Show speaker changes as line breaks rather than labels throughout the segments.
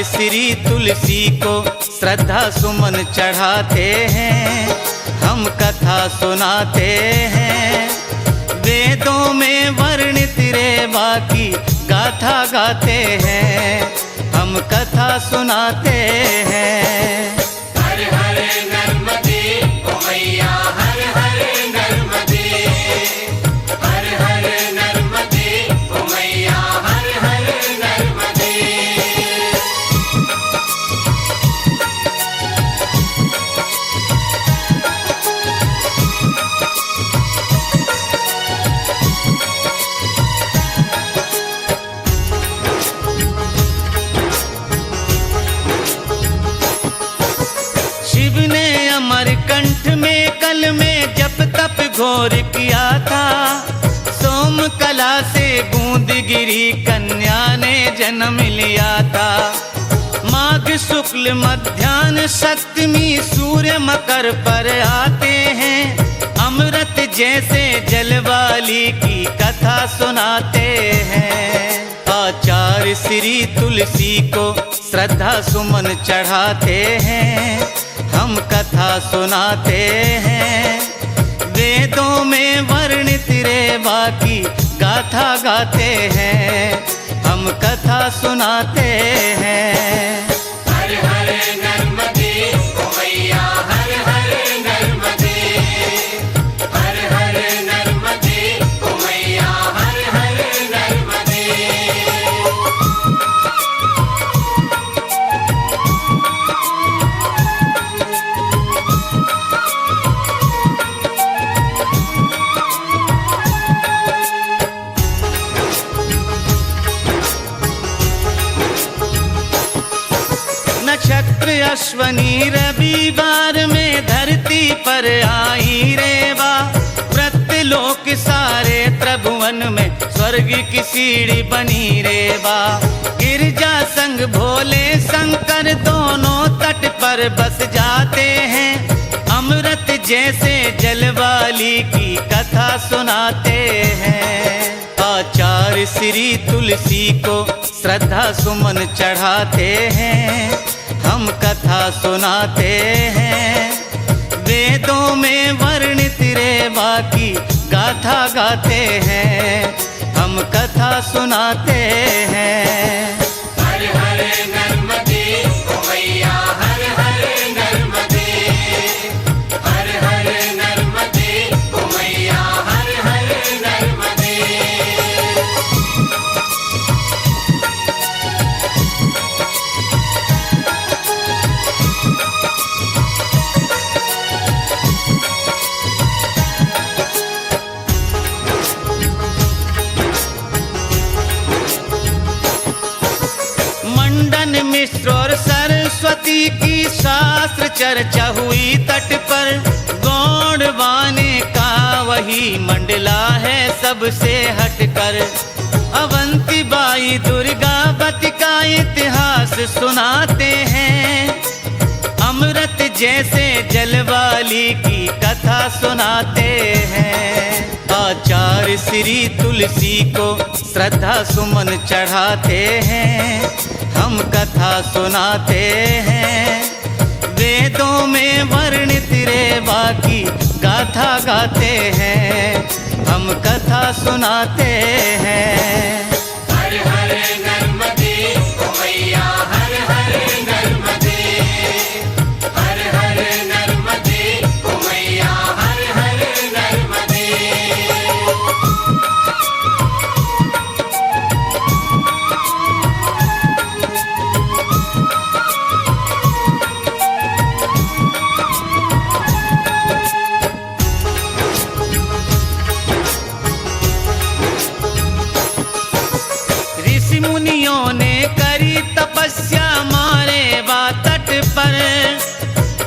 श्री तुलसी को श्रद्धा सुमन चढ़ाते हैं, हम कथा सुनाते हैं। वेदों में वर्णित रेवा की गाथा गाते हैं, हम कथा सुनाते हैं।
हर हर नर्मदे ओ मैया, हर हर नर्मदे, हर हर नर्मदे ओ मैया, हर हर नर्मदे।
शिव ने अमरकंठ में कल में जप तप घोर किया था, सोम कला से बूंद गिरी कन्या ने जन्म लिया था। माघ शुक्ल मध्याह्न सप्तमी सूर्य मकर पर आते हैं, अमृत जैसे जल वाली की कथा सुनाते हैं। आचार्य श्री तुलसी को श्रद्धा सुमन चढ़ाते हैं, हम कथा सुनाते हैं। वेदों में वर्णित रेवा की गाथा गाते हैं, हम कथा सुनाते हैं।
हर हर नर्मदे ओ मैया, हर हर नर्मदे, हर हर नर्मदे ओ मैया, हर हर नर्मदे।
नक्षत्र अश्वनी रविवार में धरती पर आई रेवा, प्रत्यलोक सारे त्रिभुवन में स्वर्ग की सीढ़ी बनी रेवा। गिरजा संग भोले शंकर दोनों तट पर बस जाते हैं, अमृत जैसे जल वाली की कथा सुनाते हैं। आचार्य श्री तुलसी को श्रद्धा सुमन चढ़ाते हैं, हम कथा सुनाते हैं। वेदों में वर्णित रेवा की गाथा गाते हैं, हम कथा सुनाते हैं।
हर हर नर्मदे ओ मैया, हर हर नर्मदे, हर हर नर्मदे ओ मैया, हर हर नर्मदे।
मंडन मिश्र और सरस्वती की शास्त्र चर्चा हुई तट पर, गौड़वाने का वही मंडला है सबसे हटकर। अवंती बाई दुर्गावती का इतिहास सुनाते हैं, अमृत जैसे जल वाली की कथा सुनाते हैं। आचार्य श्री तुलसी को श्रद्धा सुमन चढ़ाते हैं, हम कथा सुनाते हैं। वेदों में वर्णित रेवा की गाथा गाते हैं, हम कथा सुनाते हैं।
हर हर नर्मदे ओ मैया, हर हर नर्मदे, हर हर नर्मदे ओ मैया, हर हर नर्मदे।
ऋषि मुनियों ने करी तपस्या मारे वा तट पर,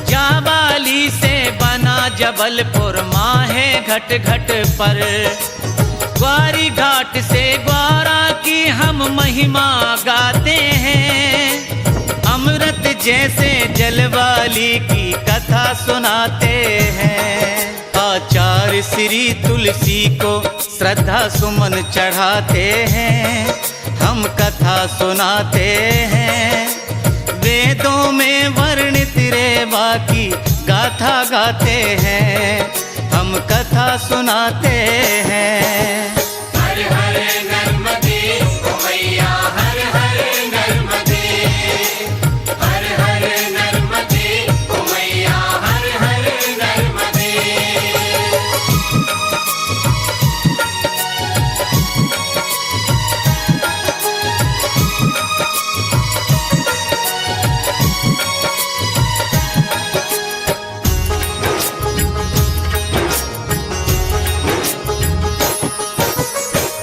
जाबाली से बना जबलपुर माहे घट घट पर। ग्वारी घाट से ग्वारा की हम महिमा गाते हैं, अमृत जैसे जल वाली की कथा सुनाते हैं। आचार्य श्री तुलसी को श्रद्धा सुमन चढ़ाते हैं, हम कथा सुनाते हैं। वेदों में वर्णित रेवा की गाथा गाते हैं, हम कथा सुनाते हैं।
हर हर नर्मदे ओ मैया हर हर नर्मदे, हर हर नर्मदे ओ मैया हर हर नर्मदे।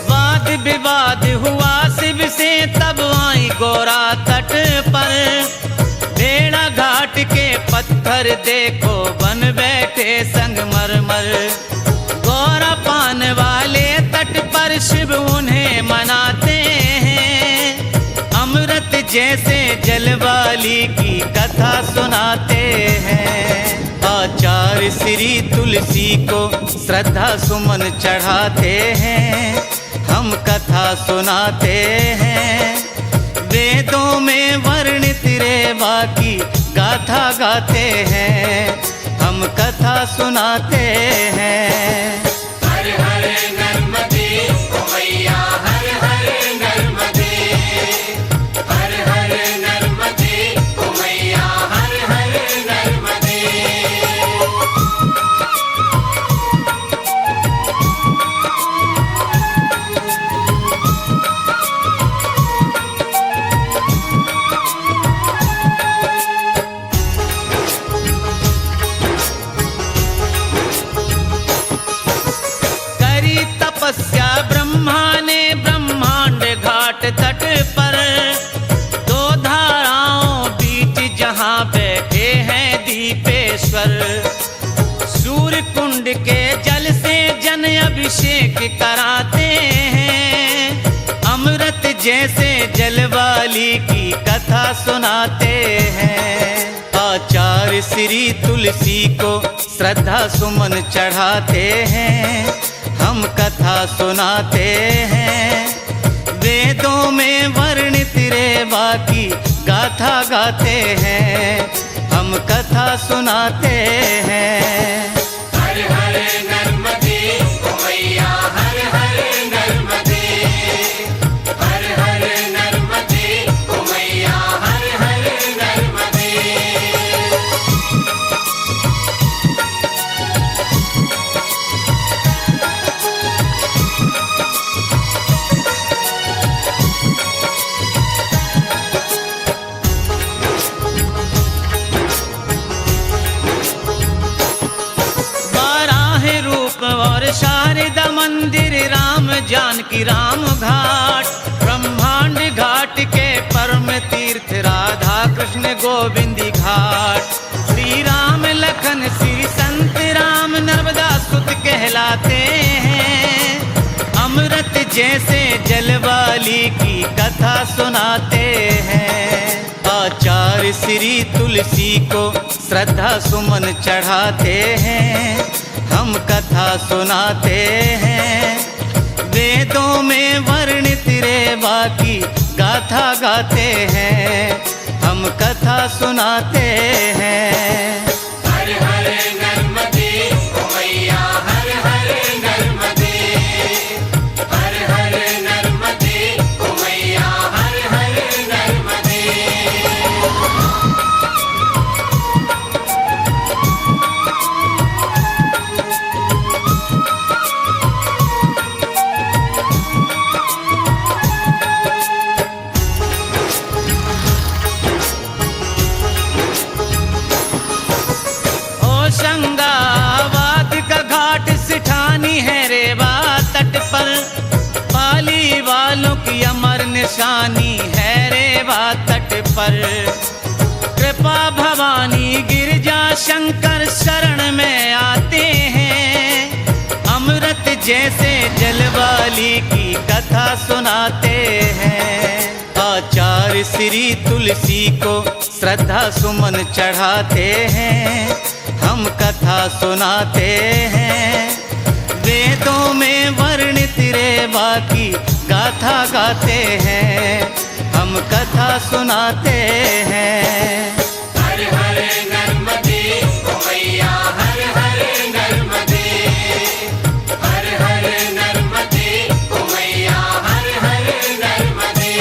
वाद विवाद हुआ शिव से तब आई गोरा तट पर, बेड़ा घाट के पत्थर देखो बन बैठे संगमरमर। गोरा पान वाले तट पर शिव उन्हें मनाते हैं, अमृत जैसे जल वाली की कथा सुनाते हैं। आचार्य श्री तुलसी को श्रद्धा सुमन चढ़ाते हैं, हम कथा सुनाते हैं। वेदों में वर्णित रेवा की गाथा गाते हैं, हम कथा सुनाते हैं।
हर हर नर्मदे ओ मैया हर हर नर्मदे, हर हर नर्मदे ओ मैया हर हर नर्मदे।
करी तपस्या ब्रह्मा ने ब्रह्मांड घाट तट पर, दो धाराओं बीच जहां बैठे हैं दीपेश्वर। सूर्य कुंड के जल से जन अभिषेक कराते हैं, अमृत जैसे जल वाली की कथा सुनाते हैं। आचार्य श्री तुलसी को श्रद्धा सुमन चढ़ाते हैं, हम कथा सुनाते हैं। वेदों में वर्णित रेवा की गाथा गाते हैं, हम कथा सुनाते हैं।
हर हर नर्मदे ओ मैया हर हर नर्मदे, हर हर नर्मदे ओ मैया हर हर नर्मदे।
बारह रूप और शारदा मंदिर, राम जानकी राम घाट, ब्रह्मांड घाट के परम तीर्थ राधा कृष्ण गोविंदी घाट। श्री राम लखन श्री संत राम नर्मदा सुत कहलाते हैं, अमृत जैसे जल वाली की कथा सुनाते हैं। आचार्य श्री तुलसी को श्रद्धा सुमन चढ़ाते हैं, हम कथा सुनाते हैं। वेदों में वर्णित रेवा की गाथा गाते हैं, हम कथा सुनाते हैं।
हर हर नर्मदे ओ मैया हर हर नर्मदे, हर हर नर्मदे ओ मैया हर हर नर्मदे।
होशंगाबाद का घाट सिठानी है रेवा तट पर, पाली वालों की अमर निशानी है रेवा तट पर। कृपा भवानी गिरजा शंकर शरण में आते हैं, अमृत जैसे जल वाली की कथा सुनाते हैं। आचार्य श्री तुलसी को श्रद्धा सुमन चढ़ाते हैं, हम कथा सुनाते हैं। वेदों में वर्णित रेवा की गाथा गाते हैं, हम हम कथा सुनाते हैं।
हर हर नर्मदे ओ मैया हर हर नर्मदे, हर हर नर्मदे ओ मैया हर हर नर्मदे।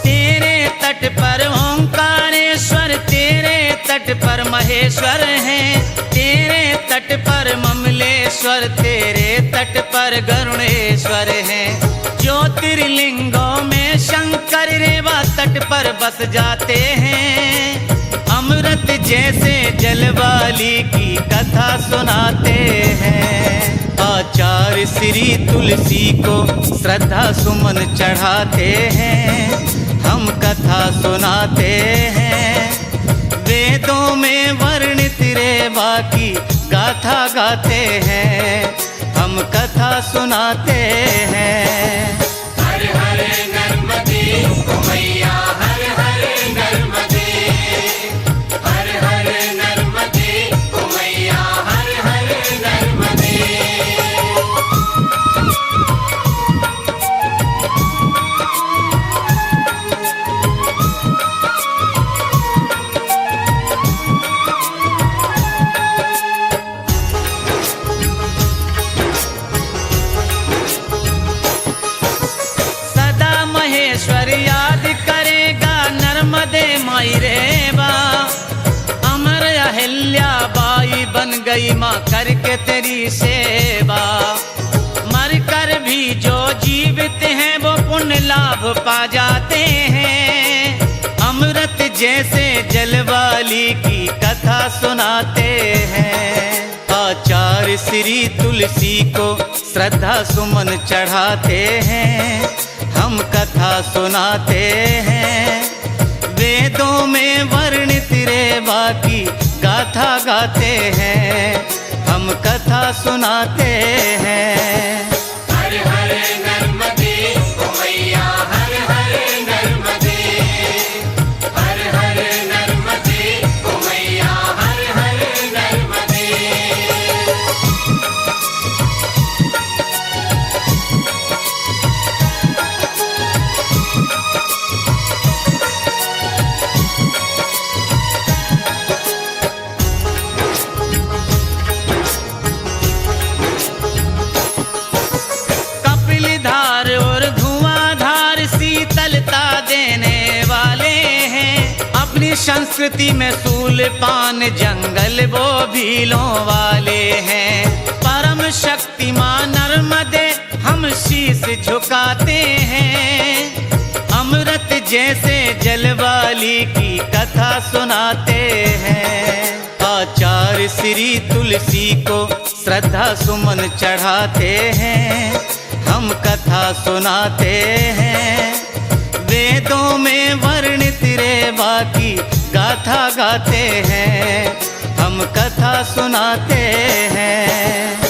तेरे तट पर ओंकारेश्वर, तेरे तट पर महेश्वर हैं, तेरे तट पर ममलेश्वर, तेरे तट पर गरुणेश्वर हैं। ज्योतिर्लिंगों में शंकर रेवा तट पर बस जाते हैं। अमृत जैसे जलवाली की कथा सुनाते हैं। आचार्य श्री तुलसी को श्रद्धा सुमन चढ़ाते हैं। हम कथा सुनाते हैं। वेदों में वर्णित रेवा की गाथा गाते हैं। हम कथा सुनाते हैं।
हर हर नर्मदे ओ मैया हर हर नर्मदे, हर हर नर्मदे ओ मैया हर हर नर्मदे।
सदा महेश्वर याद करेगा नर्मदे माई रेवा। अमर अहिल्या बाई बन गई माँ करके तेरी सेवा। मर कर भी जो जीवित हैं वो पुण्य लाभ पा जाते हैं। अमृत जैसे जलवाली की कथा सुनाते हैं। आचार्य श्री तुलसी को श्रद्धा सुमन चढ़ाते हैं। हम कथा सुनाते हैं। वेदों में वर्णित रेवा की गाथा गाते हैं। हम कथा सुनाते हैं।
हर हर नर्मदे ओ मैया हर हर नर्मदे, हर हर नर्मदे ओ मैया हर हर नर्मदे।
कपिलधार और धुआंधार शीतलता देने वाले हैं। अपनी संस्कृति में सूल पान जंगल वो भीलों वाले हैं। परम शक्तिमान नर्मदे हम शीश झुकाते हैं। अमृत जैसे जलवाली की कथा सुनाते हैं। आचार्य श्री तुलसी को श्रद्धा सुमन चढ़ाते हैं। हम कथा सुनाते हैं। वेदों में वर्णित रेवा की गाथा गाते हैं। हम कथा सुनाते हैं।